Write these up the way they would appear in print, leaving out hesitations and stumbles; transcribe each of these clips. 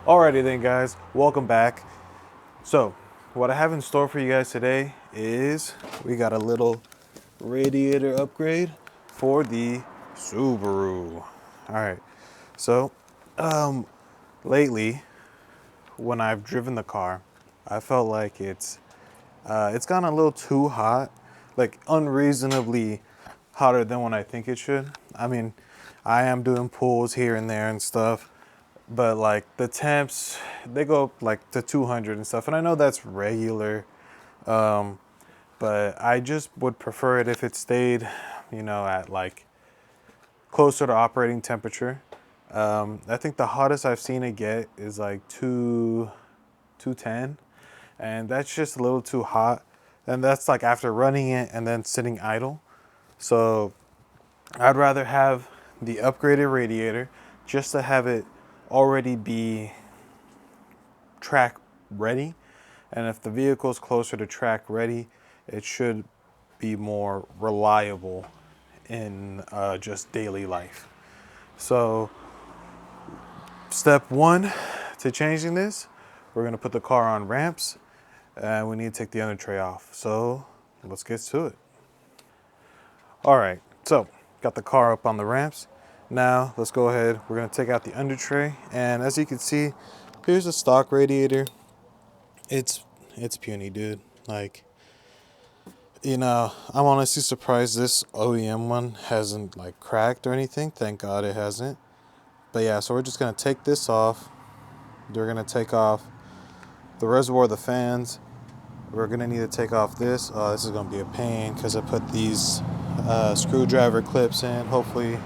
Alrighty then guys, welcome back. So, what I have in store for you guys today is we got a little radiator upgrade for the Subaru. Alright, so lately when I've driven the car, I felt like it's gotten a little too hot, like unreasonably hotter than what I think it should. I mean, I am doing pulls here and there and stuff, but like the temps, they go up like to 200 and stuff, and I know that's regular, but I just would prefer it if it stayed, at like closer to operating temperature. I think the hottest I've seen it get is like 210, and that's just a little too hot. And that's like after running it and then sitting idle. So I'd rather have the upgraded radiator just to have it already be track ready. And if the vehicle is closer to track ready, it should be more reliable in just daily life. So step one to changing this, we're gonna put the car on ramps and we need to take the under tray off. So let's get to it. All right, so got the car up on the ramps. Now let's go ahead, we're gonna take out the under tray, and as you can see, here's a stock radiator. It's puny, dude. Like, I'm honestly surprised this OEM one hasn't like cracked or anything. Thank God it hasn't. But yeah, so we're just gonna take this off. We're gonna take off the reservoir of the fans. We're gonna need to take off this. Oh, this is gonna be a pain because I put these screwdriver clips in. Hopefully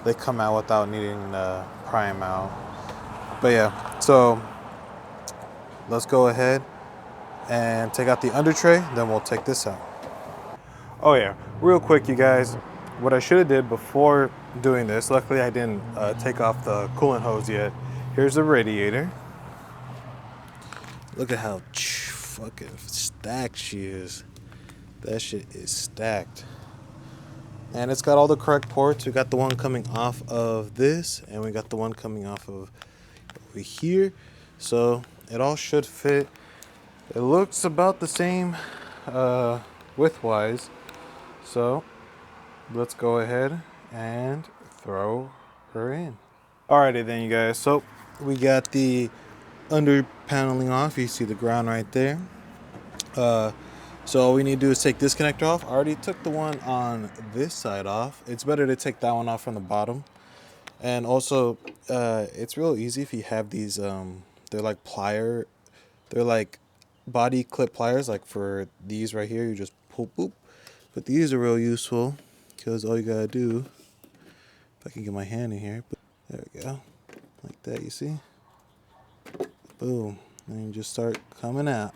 they come out without needing to pry them out. But yeah, so let's go ahead and take out the under tray, then we'll take this out. Oh yeah, real quick you guys, what I should have did before doing this, luckily I didn't take off the coolant hose yet. Here's the radiator. Look at how fucking stacked she is. That shit is stacked. And it's got all the correct ports. We got the one coming off of this, and we got the one coming off of over here. So it all should fit. It looks about the same width-wise. So let's go ahead and throw her in. Alrighty then, you guys. So we got the under paneling off. You see the ground right there. So all we need to do is take this connector off. I already took the one on this side off. It's better to take that one off from the bottom. And also, it's real easy if you have these, they're like they're like body clip pliers. Like for these right here, you just pull, boop. But these are real useful because all you gotta do, if I can get my hand in here, there we go, like that, you see? Boom, and you just start coming out.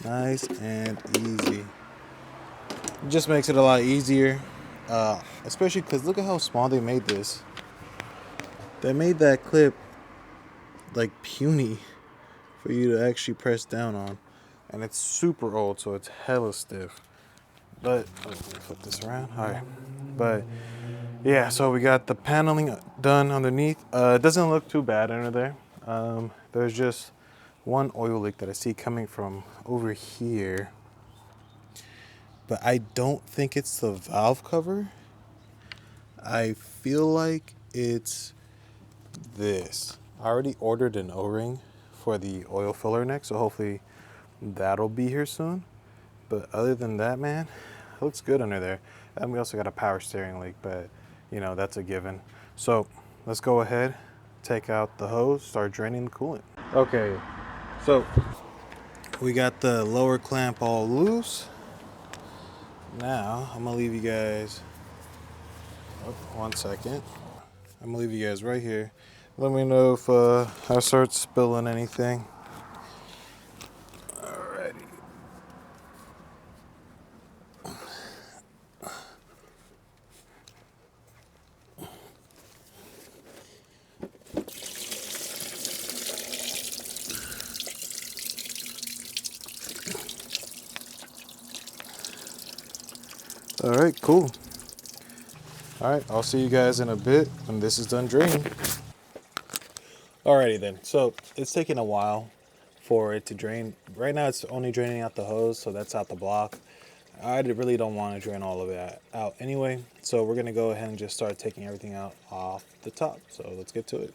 Nice and easy. It just makes it a lot easier, especially because look at how small they made this. They made that clip like puny for you to actually press down on, and it's super old, so it's hella stiff. But let me flip this around. All right, but yeah, so we got the paneling done underneath. It doesn't look too bad under there. There's just one oil leak that I see coming from over here, but I don't think it's the valve cover. I feel like it's this. I already ordered an O-ring for the oil filler neck, so hopefully that'll be here soon. But other than that, man, it looks good under there. And we also got a power steering leak, but that's a given. So let's go ahead, take out the hose, start draining the coolant. Okay, so we got the lower clamp all loose. Now I'm gonna leave you guys, 1 second. I'm gonna leave you guys right here. Let me know if I start spilling anything. Alrighty. All right, cool. All right, I'll see you guys in a bit when this is done draining. Alrighty then, so it's taking a while for it to drain. Right now it's only draining out the hose, so that's out the block. I really don't want to drain all of that out anyway, so we're gonna go ahead and just start taking everything out off the top. So let's get to it.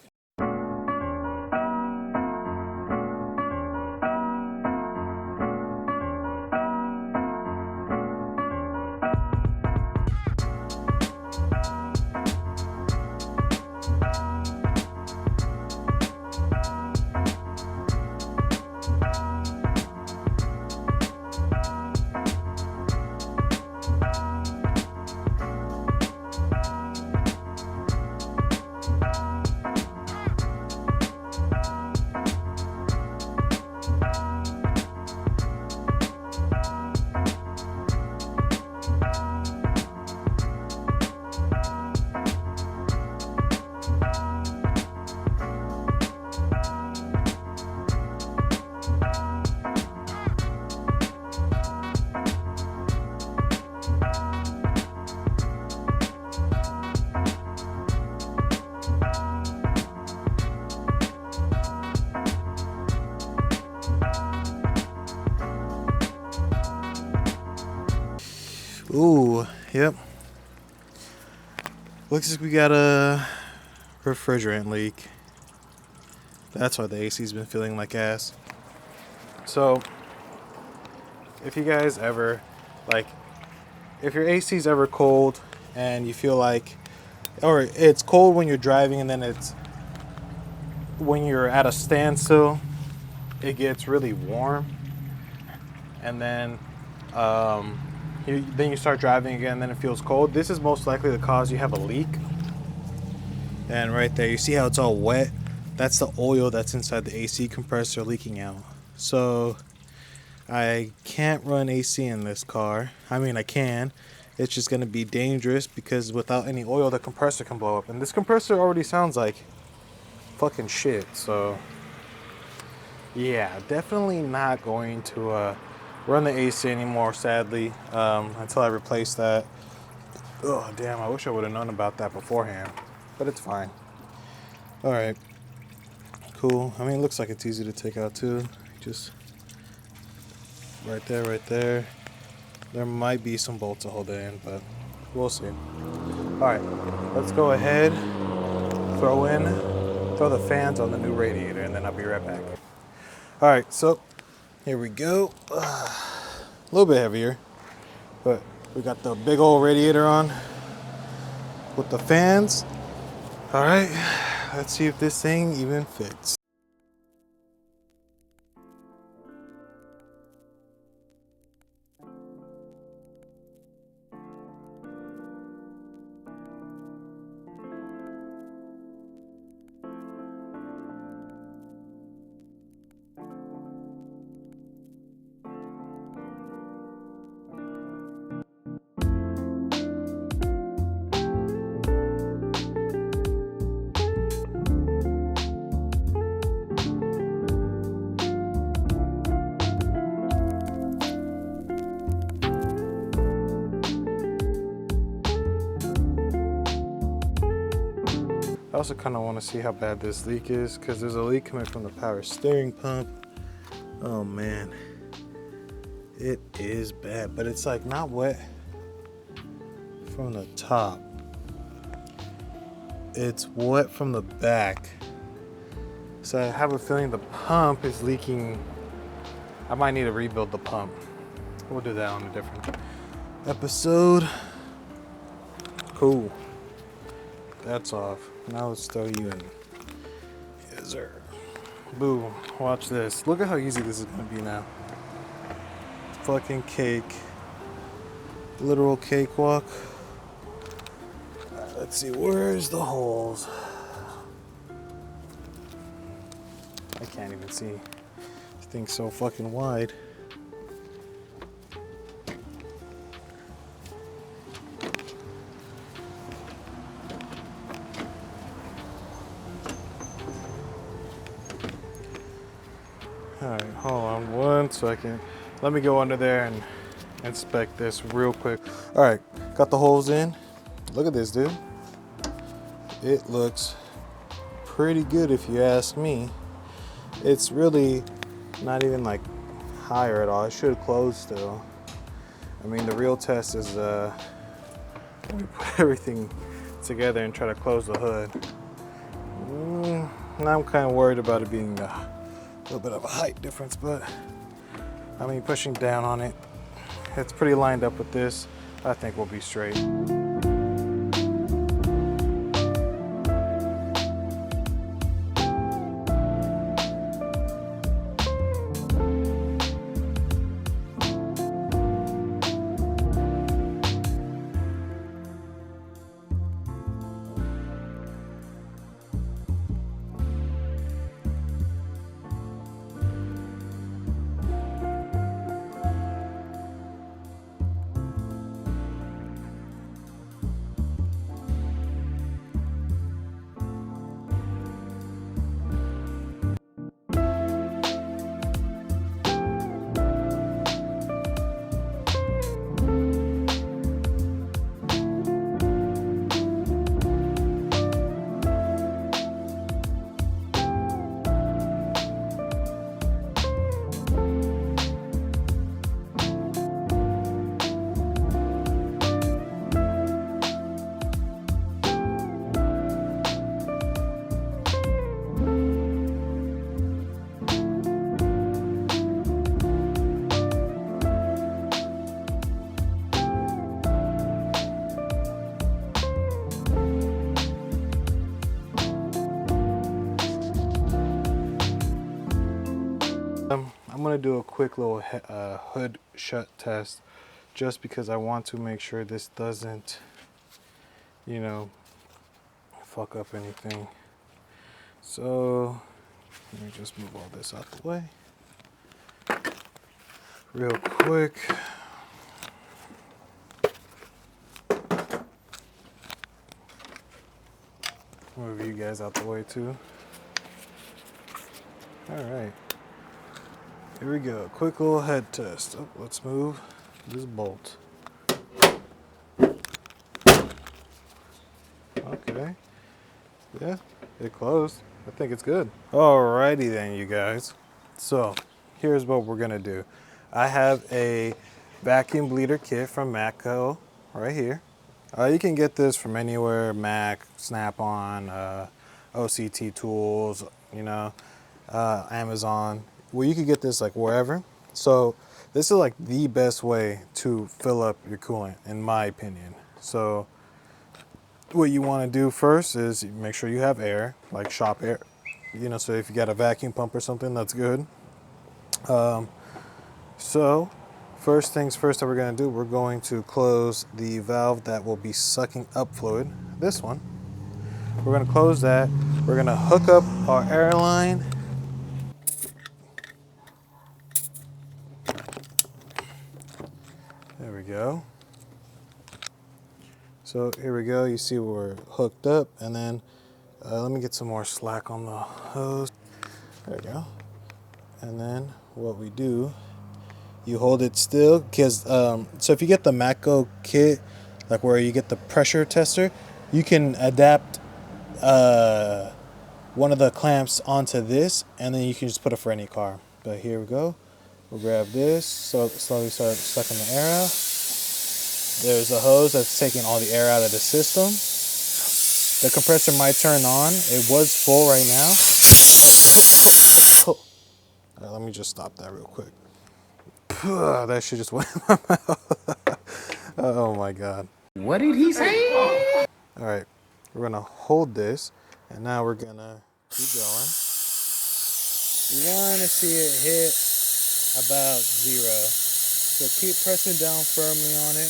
Ooh, yep. Looks like we got a refrigerant leak. That's why the AC's been feeling like ass. So, if you guys ever, like, if your AC's ever cold and you feel like, or it's cold when you're driving and then it's, when you're at a standstill, it gets really warm. And then, then you start driving again, and then it feels cold. This is most likely the cause you have a leak. And right there, you see how it's all wet? That's the oil that's inside the AC compressor leaking out. So I can't run AC in this car. I mean, I can. It's just going to be dangerous because without any oil, the compressor can blow up. And this compressor already sounds like fucking shit. So yeah, definitely not going to run the AC anymore, sadly, until I replace that. Oh, damn, I wish I would have known about that beforehand, but it's fine. All right, cool. I mean, it looks like it's easy to take out too. Just right there, right there. There might be some bolts to hold it in, but we'll see. All right, let's go ahead, throw the fans on the new radiator, and then I'll be right back. All right, so here we go. A little bit heavier, but we got the big old radiator on with the fans. All right, let's see if this thing even fits. I also kind of want to see how bad this leak is because there's a leak coming from the power steering pump. Oh man, it is bad, but it's like not wet from the top. It's wet from the back. So I have a feeling the pump is leaking. I might need to rebuild the pump. We'll do that on a different episode. Cool. That's off. Now let's throw you in. Yes, sir. Boo. Watch this. Look at how easy this is going to be now. Fucking cake. Literal cakewalk. Alright, let's see. Where's the holes? I can't even see. This thing's so fucking wide. Alright, hold on 1 second. Let me go under there and inspect this real quick. Alright, got the holes in. Look at this, dude. It looks pretty good if you ask me. It's really not even like higher at all. It should close still. I mean, the real test is when we put everything together and try to close the hood. Now I'm kind of worried about it being a little bit of a height difference, but I mean, pushing down on it, it's pretty lined up with this. I think we'll be straight. I'm gonna do a quick little hood shut test just because I want to make sure this doesn't, you know, fuck up anything. So let me just move all this out the way real quick. Move you guys out the way too. All right. Here we go, quick little head test. Oh, let's move this bolt. Okay, yeah, it closed. I think it's good. Alrighty then, you guys. So here's what we're gonna do. I have a vacuum bleeder kit from Matco right here. You can get this from anywhere, Mac, Snap-on, OCT Tools, you know, Amazon. Well, you could get this like wherever. So this is like the best way to fill up your coolant, in my opinion. So what you want to do first is make sure you have air, like shop air. You know, so if you got a vacuum pump or something, that's good. So first things first that we're going to do, we're going to close the valve that will be sucking up fluid. This one. We're going to close that. We're going to hook up our air line. There we go. So here we go. You see we're hooked up, and then let me get some more slack on the hose. There we go. And then what we do, you hold it still, because so if you get the Matco kit, like where you get the pressure tester, you can adapt one of the clamps onto this, and then you can just put it for any car. But here we go. We'll grab this, so slowly start sucking the air out. There's a hose that's taking all the air out of the system. The compressor might turn on. It was full right now. Oh. All right, let me just stop that real quick. That shit just went in my mouth. Oh my God. What did he say? All right, we're gonna hold this, and now we're gonna keep going. You wanna see it hit about 0. So keep pressing down firmly on it.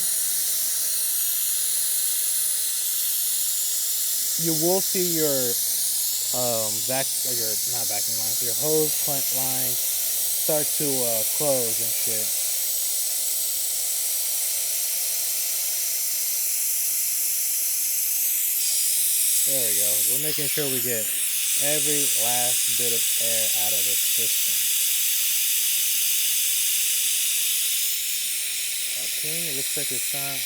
You will see your not vacuum lines, your hose lines start to close and shit. There we go. We're making sure we get every last bit of air out of the system. Okay, it looks like it's not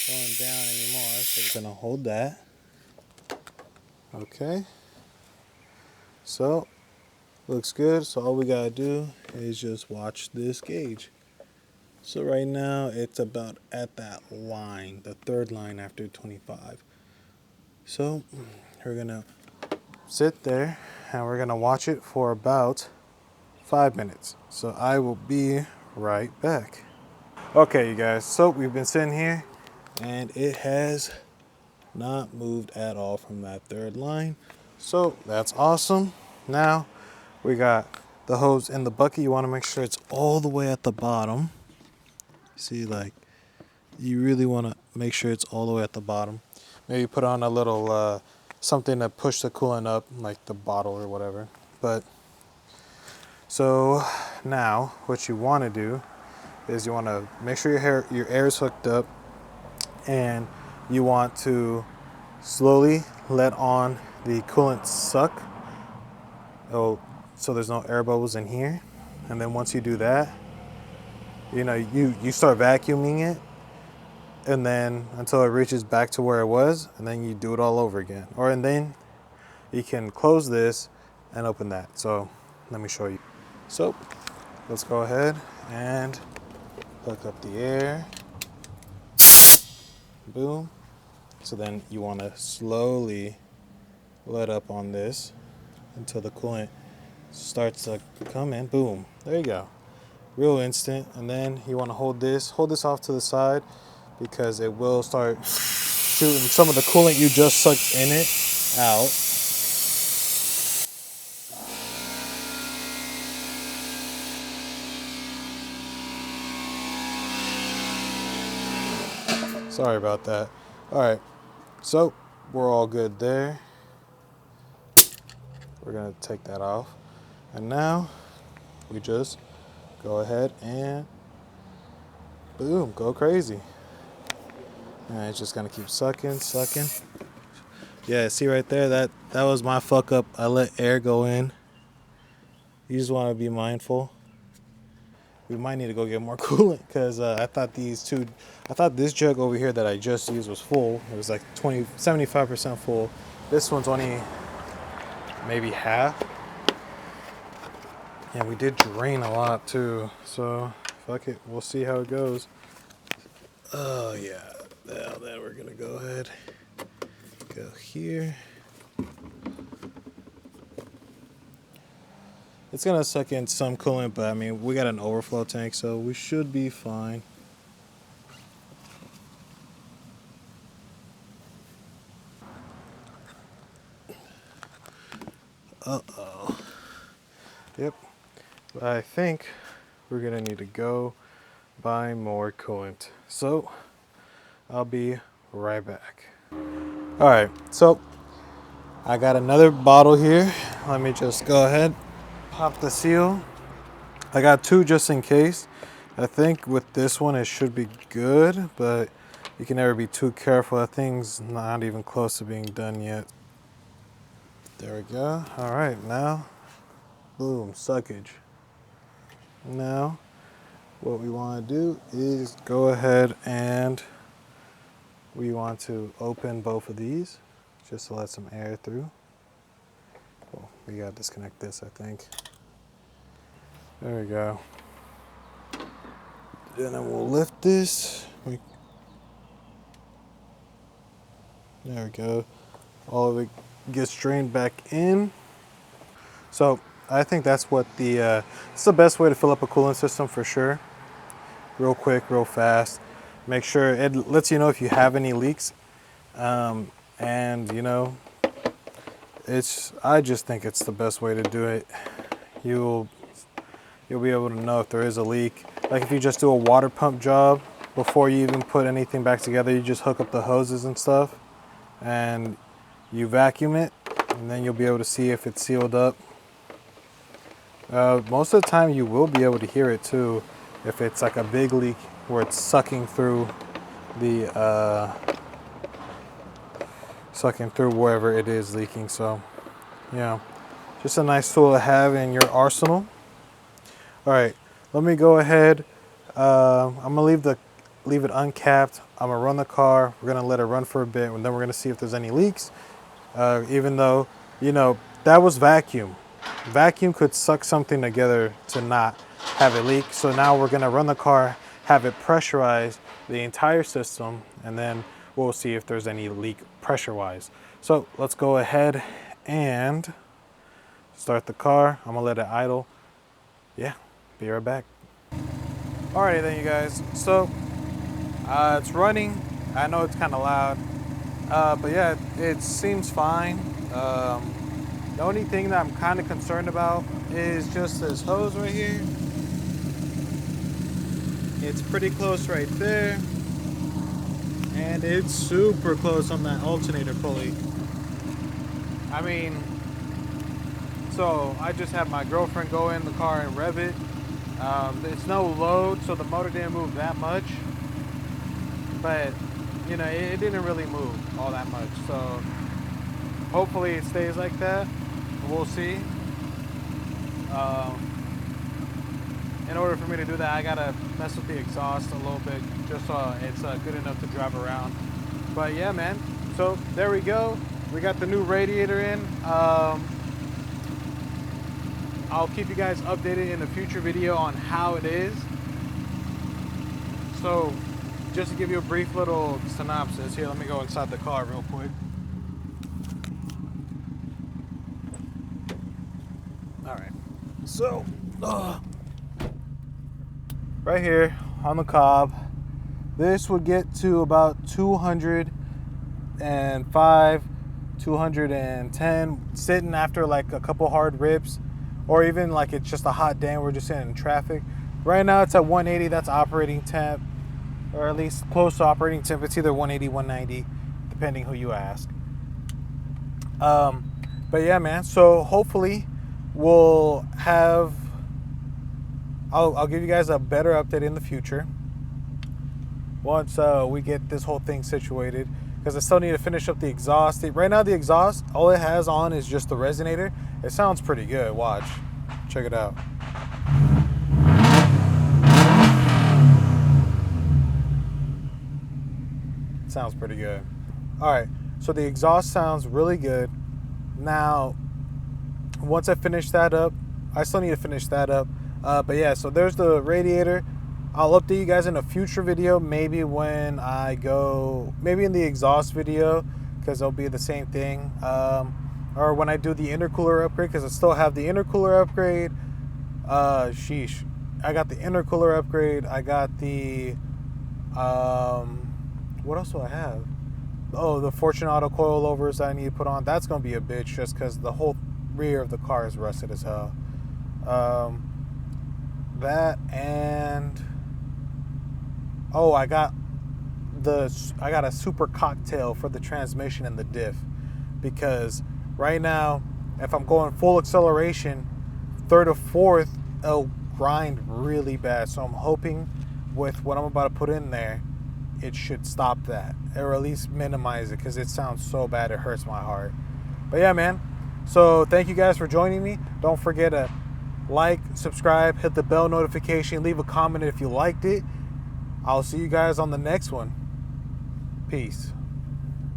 going down anymore, so we're gonna hold that. Okay, So looks good. So all we gotta do is just watch this gauge. So right now it's about at that line, the third line after 25. So we're gonna sit there and we're gonna watch it for about 5 minutes. So I will be right back. Okay, you guys, so we've been sitting here and it has not moved at all from that third line. So that's awesome. Now we got the hose in the bucket. You want to make sure it's all the way at the bottom. See, like, you really want to make sure it's all the way at the bottom. Maybe put on a little something to push the coolant up, like the bottle or whatever. But so now what you want to do is you want to make sure your air is hooked up, and you want to slowly let on the coolant suck. Oh, so there's no air bubbles in here. And then once you do that, you start vacuuming it, and then until it reaches back to where it was, and then you do it all over again. And then you can close this and open that. So let me show you. So let's go ahead and hook up the air. Boom. So then you want to slowly let up on this until the coolant starts to come in. Boom. There you go. Real instant. And then you want to hold this off to the side, because it will start shooting some of the coolant you just sucked in it out. Sorry about that. All right, so we're all good there. We're gonna take that off. And now we just go ahead and boom, go crazy. And it's just gonna keep sucking. Yeah, see right there, that was my fuck up. I let air go in. You just wanna be mindful. We might need to go get more coolant, because I thought this jug over here that I just used was full. It was like 75% full. This one's only maybe half. And we did drain a lot too. So fuck it, we'll see how it goes. Oh yeah, now then we're gonna go ahead, go here. It's gonna suck in some coolant, but I mean, we got an overflow tank, so we should be fine. Uh-oh. Yep. I think we're gonna need to go buy more coolant. So I'll be right back. All right, so I got another bottle here. Let me just go ahead, pop the seal. I got two just in case. I think with this one it should be good, but you can never be too careful. That thing's not even close to being done yet. There we go. All right, now, boom, suckage. Now, what we want to do is go ahead and we want to open both of these just to let some air through. Well, we got to disconnect this, I think. There we go. And then we'll lift this. There we go. All of it gets drained back in. So I think that's what it's the best way to fill up a coolant system for sure. Real quick, real fast. Make sure it lets you know if you have any leaks. And I just think it's the best way to do it. You'll be able to know if there is a leak. Like if you just do a water pump job, before you even put anything back together, you just hook up the hoses and stuff and you vacuum it, and then you'll be able to see if it's sealed up. Most of the time you will be able to hear it too, if it's like a big leak where it's sucking through wherever it is leaking. So just a nice tool to have in your arsenal. All right, let me go ahead. I'm gonna leave it uncapped. I'm gonna run the car. We're gonna let it run for a bit, and then we're gonna see if there's any leaks. Even though that was vacuum. vacuum could suck something together to not have it leak. So now we're gonna run the car, have it pressurize the entire system, and then we'll see if there's any leak pressure-wise. So let's go ahead and start the car. I'm gonna let it idle. Yeah, be right back. Alrighty then, you guys. So it's running. I know it's kind of loud, but yeah, it seems fine. The only thing that I'm kind of concerned about is just this hose right here. It's pretty close right there, and it's super close on that alternator pulley. I mean, so I just had my girlfriend go in the car and rev it. It's no load, so the motor didn't move that much, but you know, it didn't really move all that much. So hopefully it stays like that. We'll see. In order for me to do that, I gotta mess with the exhaust a little bit, just so it's good enough to drive around. But yeah, man. So there we go. We got the new radiator in. I'll keep you guys updated in a future video on how it is. So just to give you a brief little synopsis here, let me go inside the car real quick. All right, so right here on the cob, this would get to about 205, 210, sitting after like a couple hard rips, or even like it's just a hot day and we're just sitting in traffic. Right now it's at 180, that's operating temp, or at least close to operating temp. It's either 180, 190, depending who you ask. But yeah, man, so hopefully we'll have, I'll give you guys a better update in the future once we get this whole thing situated, because I still need to finish up the exhaust. Right now the exhaust, all it has on is just the resonator. It sounds pretty good. Watch, check it out. It sounds pretty good. All right, so the exhaust sounds really good. Now once I finish that up, I still need to finish that up. But yeah, so there's the radiator. I'll update you guys in a future video, maybe when I go, maybe in the exhaust video, because it'll be the same thing. Or when I do the intercooler upgrade, because I still have the intercooler upgrade. Sheesh. I got the intercooler upgrade. I got the, what else do I have? Oh, the Fortunato coilovers that I need to put on. That's going to be a bitch just because the whole rear of the car is rusted as hell. That and oh, I got a super cocktail for the transmission and the diff, because right now if I'm going full acceleration, third or fourth, it'll grind really bad. So I'm hoping with what I'm about to put in there, it should stop that, or at least minimize it, because it sounds so bad it hurts my heart. But yeah, man, so thank you guys for joining me. Don't forget to like, subscribe, hit the bell notification, leave a comment if you liked it. I'll see you guys on the next one. Peace.